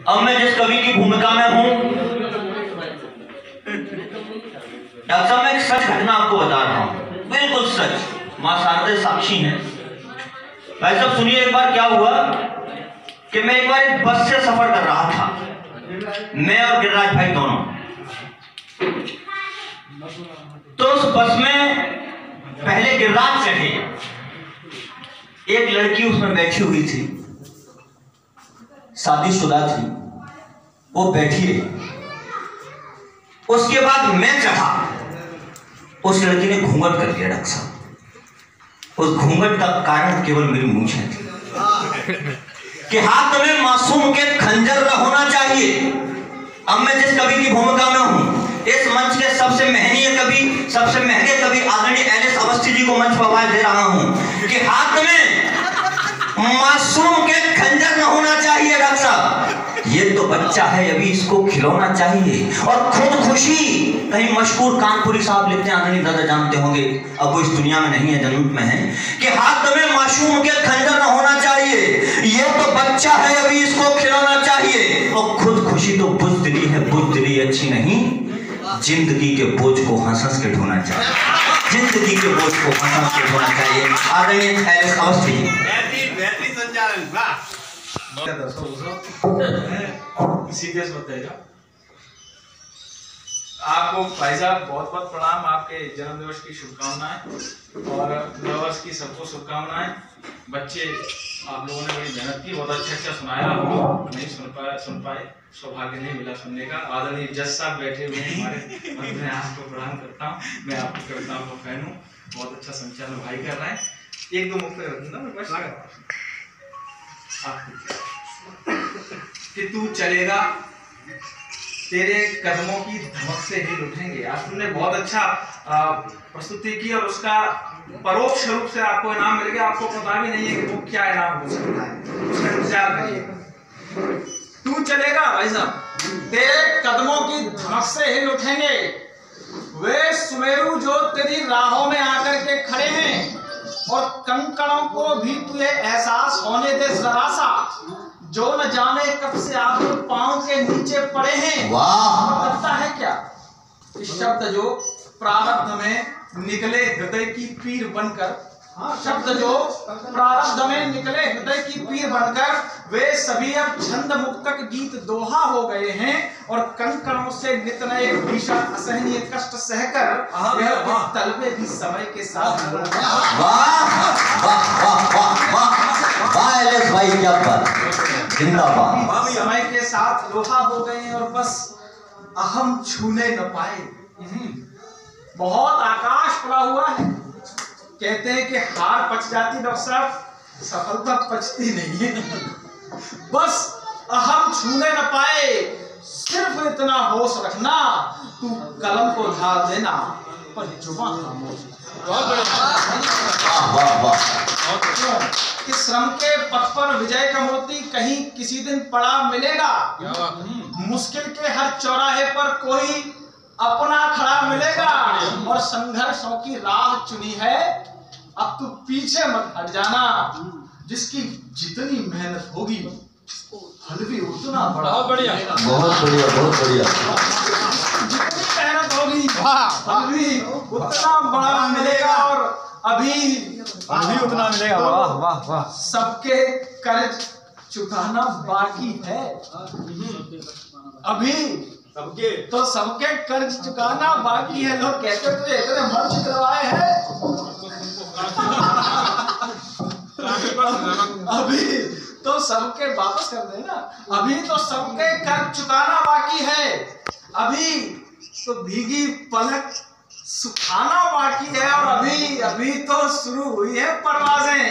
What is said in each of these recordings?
अब मैं जिस कवि की भूमिका में हूं, डॉक्टर साहब मैं एक सच घटना आपको बता रहा हूं, बिल्कुल सच। मां शारदे साक्षी हैं। भाई साहब सुनिए, एक बार क्या हुआ कि मैं एक बार एक बस से सफर कर रहा था, मैं और गिरिराज भाई दोनों। तो उस बस में पहले गिरिराज चढ़े, एक लड़की उसमें बैठी हुई थी, शादीशुदा थी, वो बैठी रही। उसके बाद मैं चढ़ा, उस लड़की ने घूंघट कर दिया। डॉक्टर साहब उस घूंघट का कारण केवल मेरी मूंछें थी कि हाथ में मासूम के खंजर न होना चाहिए। अब मैं जिस कवि की भूमिका में हूं, इस मंच के सबसे महनीय कवि, सबसे महंगे कवि आदरणीय एल.एस. अवस्थी जी को मंच पर आवाज दे रहा हूं कि हाथ में मासूम के खंजर न होना चाहिए। डॉक्टर साहब ये तो बच्चा है, अभी इसको खिलौना चाहिए। और खुद खुशी, कहीं मशहूर कानपुरी साहब लिखते हैं, आदरणीय दादा जानते होंगे, अब वो इस दुनिया में नहीं है, जन्नत में है, कि हाथ में मासूम के खंजर न होना चाहिए। ये तो बच्चा है, अभी इसको खिलौना चाहिए। और खुद खुशी तो बुज़दिली है, बुज़दिली अच्छी नहीं। जिंदगी के बोझ को हंस हंस के ढोना चाहिए, जिंदगी के बोझ को हंस हंस के ढोना चाहिए। आदरणीय एल.एस. अवस्थी जी। सीरियस बताइएगा। आपको भाई साहब बहुत बहुत प्रणाम, आपके जन्मदिवस की शुभकामनाएं और नववर्ष की सबको शुभकामनाएं। बच्चे आप लोगों ने बड़ी मेहनत की, बहुत अच्छा सुनाया। हम लोग नहीं सुन पाए, सौभाग्य नहीं मिला सुनने का। आदरणीय जज साहब बैठे हुए हैं हमारे, मैं आपको प्रणाम करता हूँ, मैं आपकी कविताओं का फैन हूँ। बहुत अच्छा संचालन भाई कर रहे हैं। एक दो मुक्त रख दूंगा मैं बस कि तू चलेगा तेरे कदमों की धमक से हिल उठेंगे। आप तुमने बहुत अच्छा प्रस्तुति की और उसका परोक्ष रूप से आपको इनाम मिल गया। आपको पता भी नहीं है कि वो क्या इनाम हो सकता है, उसमें विचार करिए। तू चलेगा भाई साहब, तेरे कदमों की धमक से हिल उठेंगे वे सुमेरु जो तेरी राहों में आकर के खड़े हैं, और कंकड़ों को भी तुझे एहसास होने दे जरा सा, जो न जाने कब से आप पांव के नीचे पड़े हैं। वाह, लगता है क्या इस शब्द जो प्रारब्ध में निकले हृदय की पीर बनकर, शब्द जो प्रारब्ध में निकले हृदय की पीर बनकर, वे सभी अब छंद मुक्तक गीत दोहा हो गए हैं, और कंकड़ों से नित नए भीषण असहनीय कष्ट सहकर यह तलबे भी समय के साथ समय के साथ लोहा हो गए और बस अहम छूने न पाए। बहुत आकाश पड़ा हुआ है। कहते हैं कि हार पच जाती, डॉक्टर साहब सफलता पचती नहीं है। बस अहम छूने न पाए, सिर्फ इतना होश रखना, तू कलम को ढाल देना पर जुबान खामोश। कि श्रम के पथ पर विजय का मोती कहीं किसी दिन पड़ा मिलेगा। मुश्किल के हर चौराहे पर कोई अपना खड़ा मिलेगा, और संघर्षों की राह चुनी है, अब तू पीछे मत हट जाना। जिसकी जितनी मेहनत होगी फल भी उतना बड़ा। बहुत बढ़िया, बहुत बढ़िया, बहुत बढ़िया। जितनी मेहनत होगी फल भी उतना बड़ा मिलेगा, और अभी उतना मिलेगा। वाह वाह वाह। सबके कर्ज चुकाना बाकी है, अभी सबके तो सबके कर्ज चुकाना बाकी है। लोग कहते थे इतने मंच करवाए हैं, अभी तो सबके वापस कर देना। अभी तो सबके कर्ज चुकाना बाकी है, अभी तो भीगी पलक सुखाना बाकी है, और अभी तो शुरू हुई है परवाजें।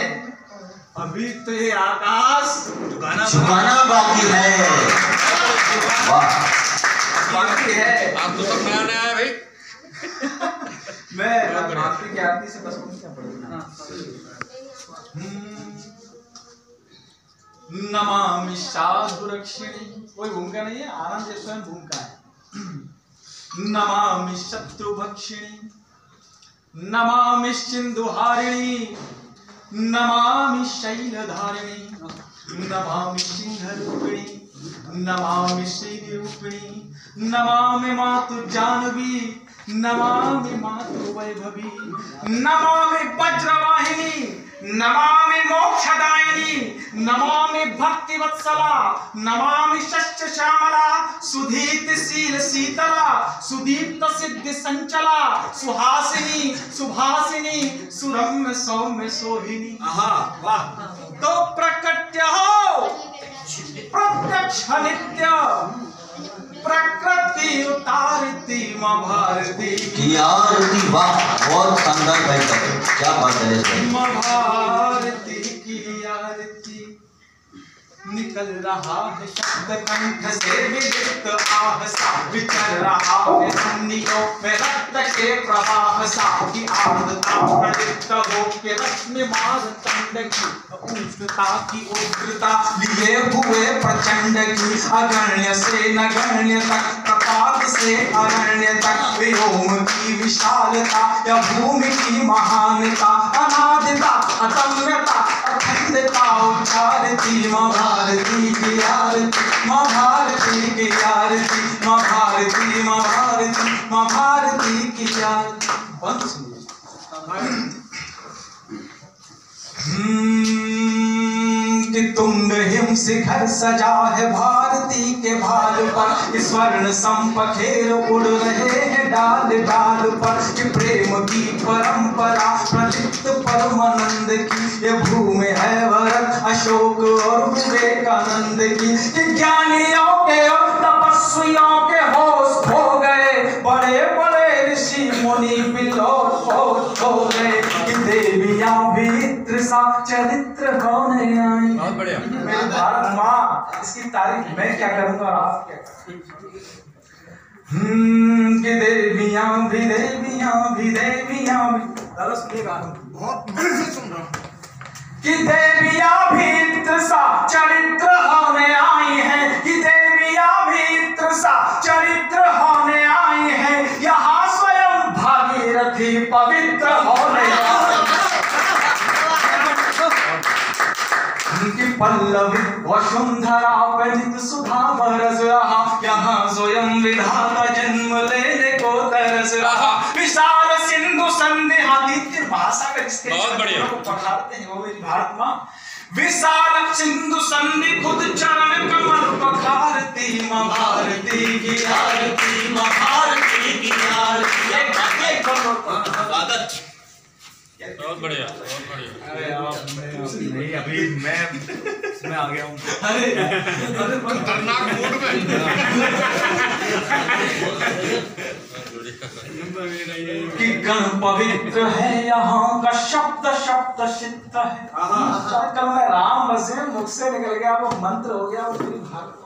अभी तो ये आकाश झुकाना बाकी है। वाह, बाकी है। आप तो सब नया नया है भाई। मैं माफी की आरती से बस क्या पढ़ूंगा। नमामि साधुरक्षिणी, कोई भूमिका नहीं है, आनंद स्वयं भूमिका है। नमामि शत्रुभक्षिणी, नमामि सिंधुहारिणी, नमामि शैलधारिणी, नमामि सिंहरूपिणी, नमामि श्रीनिरूपिणी, नमामि मातु जानवी, नमामि मातु वैभवी, नमामि वज्रवाहिनी, नमामि मोक्षदायिनी, नमामि भक्तिवत्सला, नमामि शस्य श्यामला, सुधीत शील शीतला, सुदीप्त सिद्धि संचला, सुहासिनी सुभासिनी, सुरम्य सौम्य सोहिनी। वाह। तो प्रकट्य हो प्रत्यक्ष नित्य, प्रकृति उतारती माँ भारती की आरती। वाह, बहुत शानदार भाई साहब, क्या बात है। माँ भारती की आरती, निकल रहा है शब्द कंठ से विलिप्त आह सा, विचर रहा है ध्वनियों में रक्त के प्रवाह सा, की आर्द्रता प्रलिप्त हो के रश्मि मार्तंड की उष्णता की उग्रता लिए हुए प्रचंड की, अगण्य से नगण्य तक, प्रपात से अरण्य तक, व्योम की विशालता या भूमि की महानता, अनादिता अतम्यता अखंडता उच्चारती माँ भारती की आरती, माँ भारती की आरती, माँ भारती, माँ भारती, माँ भारती की आरती। कि तुंग हिम शिखर सजा है भारती के भाल पर, स्वर्ण संपखेर उड़ रहे हैं डाल डाल पर, कि प्रेम की परंपरा प्रलिप्त परमानंद की, ये भूमि है भरत अशोक और विवेकानंद की, कि ज्ञानियों के और तपस्वियों के होश खो गए, बड़े बड़े ऋषि मुनि बिलोट हो गए, कि देवियां भी सा चरित्र होने आई। बहुत बढ़िया। मेरी भारत माँ, इसकी तारीफ मैं क्या करूंगा और आप क्या करेंगे। कि देवियां भी देवियां भी देवियां भी, बहुत मन से सुन रहा हूँ, कि देवियां भी त्रसा चरित्र होने आई हैं, कि देवियां भी त्रसा चरित्र होने आई हैं, यहाँ स्वयं भागीरथी पवित्र होने आई। पल्लवी वसुंधरा परित सुधा बरस रहा, यहाँ स्वयं विधाता जन्म लेने को तरस रहा, विशाल सिंधु संधि आदित्य भाषा का जिसके को पढ़ाते हैं वो मेरी भारत माँ, विशाल सिंधु संधि खुद चरण कमल पखारती माँ भारती की आरती, माँ भारती की आरती। बहुत बढ़िया, बहुत बढ़िया। अरे आप नहीं, अभी मैं आ गया हूँ। अरे खतरनाक मूड में। कि गण पवित्र है यहाँ का शब्द शब्द सिद्ध है। कल मैं राम बसे मुख से निकल गया, वो मंत्र हो गया, वो पूरी भागवत।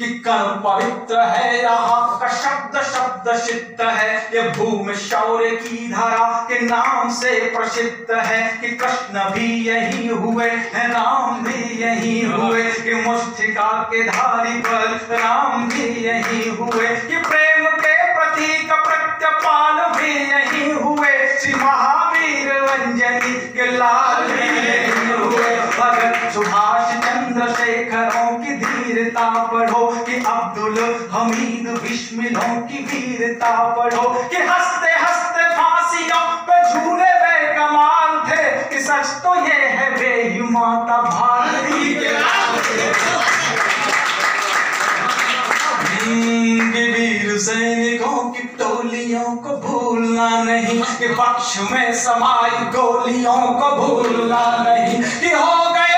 कि कर्म पवित्र है यहाँ का शब्द शब्द सिद्ध है, ये भूमि शौर्य की धारा के नाम से प्रसिद्ध है, कि कृष्ण भी यही हुए हैं, राम भी यही हुए, कि मुष्टिका के धारी पर राम भी यही हुए, कि प्रेम के प्रतीक प्रत्यपाल भी यही हुए, श्री महावीर रंजनी के लाल भी यही हुए, भगत सुभाष चंद्रशेखरों की धीरता पढ़ो, कि अब्दुल हमीद बिस्मिलों की वीरता पढ़ो, कि हंसते हंसते फांसियों पे झूले बेकमाल थे, कि सच तो ये है बेईमानता भारती के वीर सैनिकों की टोलियों को भूलना नहीं, कि पक्ष में समाई गोलियों को भूलना नहीं, कि हो गए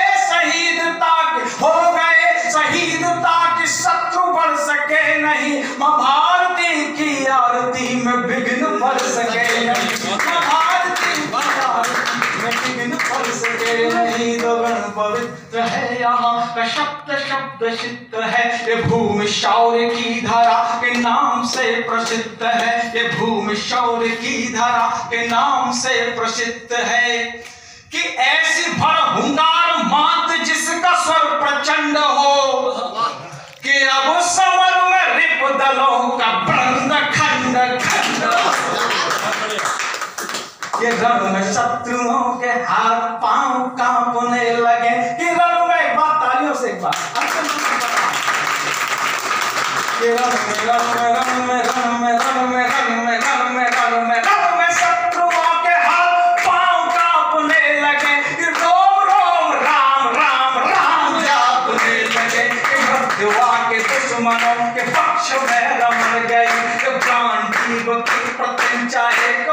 शहीद ताकि शत्रु बढ़ सके नहीं, माँ भारती की आरती में विघ्न पड़ सके नहीं, माँ भारती की आरती में विघ्न पड़ सके नहीं। तो गण पवित्र है यहाँ का शब्द शब्द सिद्ध है, ये भूमि शौर्य की धारा के नाम से प्रसिद्ध है, ये भूमि शौर्य की धारा के नाम से प्रसिद्ध है, कि ऐसी भर हुंकार मात जिसका स्वर प्रचंड हो, कि अब समर में रिप दलों का बंद खंड खंड, ये रण में शत्रुओं के हाथ पांव कांपने लगे, कि रण में तालियों से एक बार शत्रुओं के हाथ पांव कांपने लगे, रोम रोम राम राम राम जापने लगे, मृत्युआ के दुश्मनों के पक्ष में रमण गए, प्राण जीव की प्रत्यंचा एक